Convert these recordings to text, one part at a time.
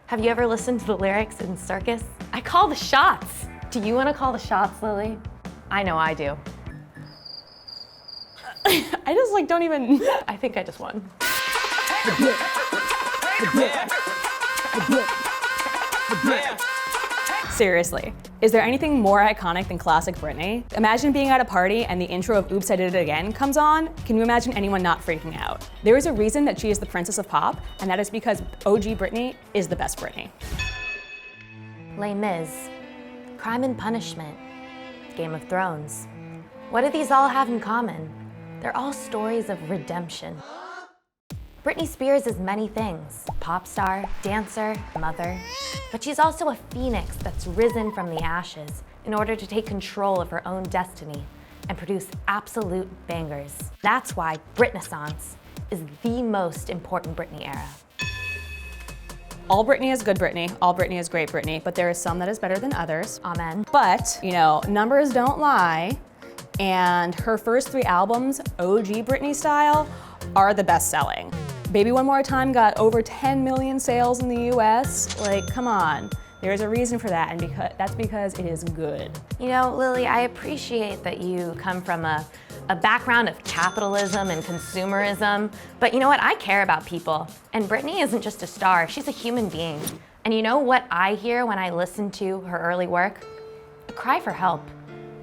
Have you ever listened to the lyrics in Circus? I call the shots. Do you want to call the shots, Lily? I know I do. I just don't even. I think I just won. Seriously, is there anything more iconic than classic Britney? Imagine being at a party and the intro of Oops, I Did It Again comes on. Can you imagine anyone not freaking out? There is a reason that she is the princess of pop, and that is because OG Britney is the best Britney. Les Mis, Crime and Punishment, Game of Thrones. What do these all have in common? They're all stories of redemption. Britney Spears is many things: pop star, dancer, mother, but she's also a phoenix that's risen from the ashes in order to take control of her own destiny and produce absolute bangers. That's why Britnaissance is the most important Britney era. All Britney is good Britney, all Britney is great Britney, but there is some that is better than others. Amen. But, numbers don't lie, and her first 3 albums, OG Britney style, are the best selling. Baby One More Time got over 10 million sales in the US. Come on. There's a reason for that, and that's because it is good. Lily, I appreciate that you come from a background of capitalism and consumerism, but you know what? I care about people, and Britney isn't just a star, she's a human being. And you know what I hear when I listen to her early work? A cry for help.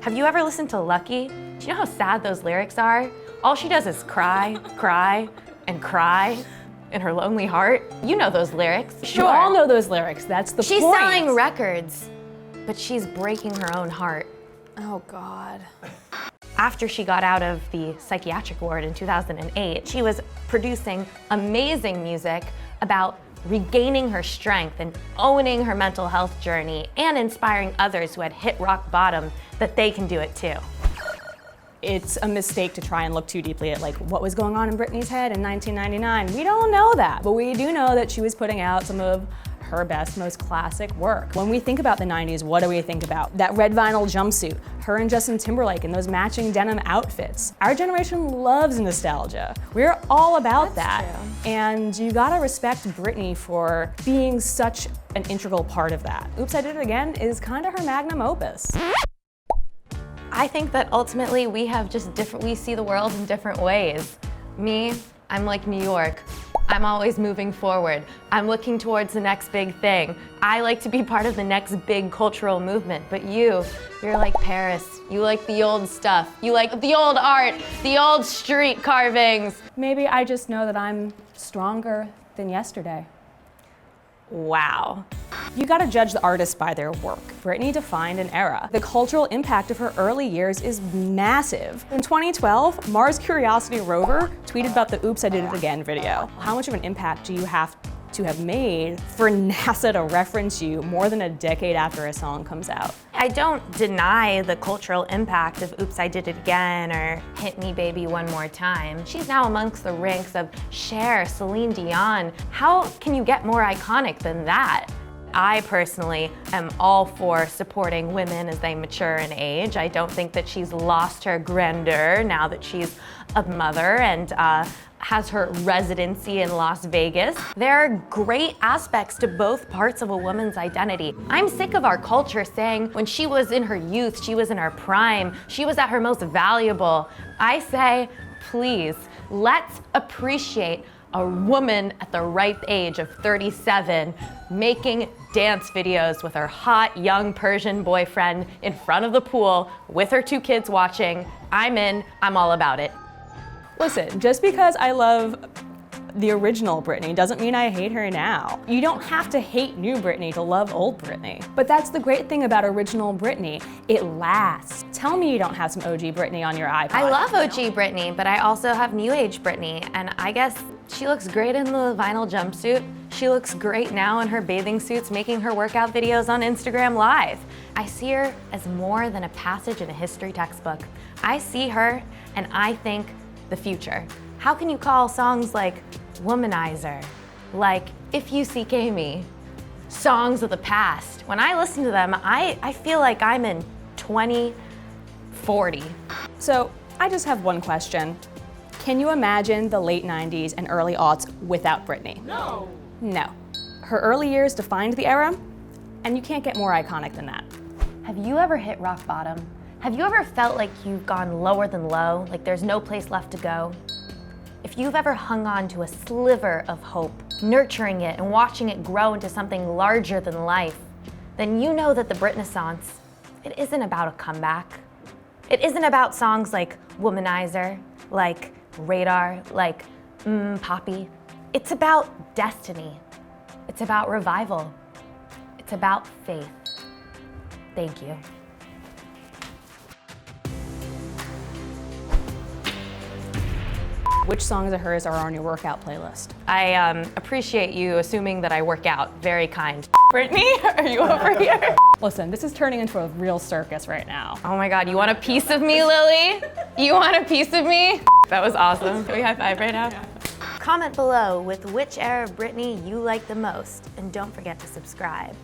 Have you ever listened to Lucky? Do you know how sad those lyrics are? All she does is cry, cry, and cry in her lonely heart. You know those lyrics. Sure. You all know those lyrics, that's the point. She's selling records, but she's breaking her own heart. Oh God. After she got out of the psychiatric ward in 2008, she was producing amazing music about regaining her strength and owning her mental health journey and inspiring others who had hit rock bottom that they can do it too. It's a mistake to try and look too deeply at what was going on in Britney's head in 1999. We don't know that, but we do know that she was putting out some of her best, most classic work. When we think about the 90s, what do we think about? That red vinyl jumpsuit, her and Justin Timberlake in those matching denim outfits. Our generation loves nostalgia. We're all about that. True. And you gotta respect Britney for being such an integral part of that. Oops, I Did It Again is kind of her magnum opus. I think that ultimately we see the world in different ways. Me, I'm like New York. I'm always moving forward. I'm looking towards the next big thing. I like to be part of the next big cultural movement, but you're like Paris. You like the old stuff. You like the old art, the old street carvings. Maybe I just know that I'm stronger than yesterday. Wow. You gotta judge the artist by their work. Britney defined an era. The cultural impact of her early years is massive. In 2012, Mars Curiosity rover tweeted about the Oops, I Did It Again video. How much of an impact do you have to have made for NASA to reference you more than a decade after a song comes out? I don't deny the cultural impact of Oops, I Did It Again or Hit Me Baby One More Time. She's now amongst the ranks of Cher, Celine Dion. How can you get more iconic than that? I personally am all for supporting women as they mature in age. I don't think that she's lost her grandeur now that she's a mother and has her residency in Las Vegas. There are great aspects to both parts of a woman's identity. I'm sick of our culture saying when she was in her youth, she was in her prime, she was at her most valuable. I say, please, let's appreciate a woman at the ripe age of 37 making dance videos with her hot young Persian boyfriend in front of the pool with her 2 kids watching. I'm in, I'm all about it. Listen, just because I love the original Britney doesn't mean I hate her now. You don't have to hate new Britney to love old Britney. But that's the great thing about original Britney. It lasts. Tell me you don't have some OG Britney on your iPod. I love OG Britney, but I also have new age Britney, and I guess she looks great in the vinyl jumpsuit. She looks great now in her bathing suits making her workout videos on Instagram Live. I see her as more than a passage in a history textbook. I see her and I think the future. How can you call songs like Womanizer, like If You CK Me, songs of the past? When I listen to them, I feel like I'm in 2040. So I just have one question. Can you imagine the late 90s and early aughts without Britney? No. No. Her early years defined the era, and you can't get more iconic than that. Have you ever hit rock bottom? Have you ever felt like you've gone lower than low, like there's no place left to go? If you've ever hung on to a sliver of hope, nurturing it and watching it grow into something larger than life, then you know that the Britnessance, it isn't about a comeback. It isn't about songs like Womanizer, like Radar, like Poppy. It's about destiny. It's about revival. It's about faith. Thank you. Which songs of hers are on your workout playlist? I appreciate you assuming that I work out. Very kind. Brittany, are you over here? Listen, this is turning into a real circus right now. Oh my God, you want a piece of me, Lily? You want a piece of me? That was awesome. Can we high five right now? Yeah. Comment below with which era of Britney you like the most, and don't forget to subscribe.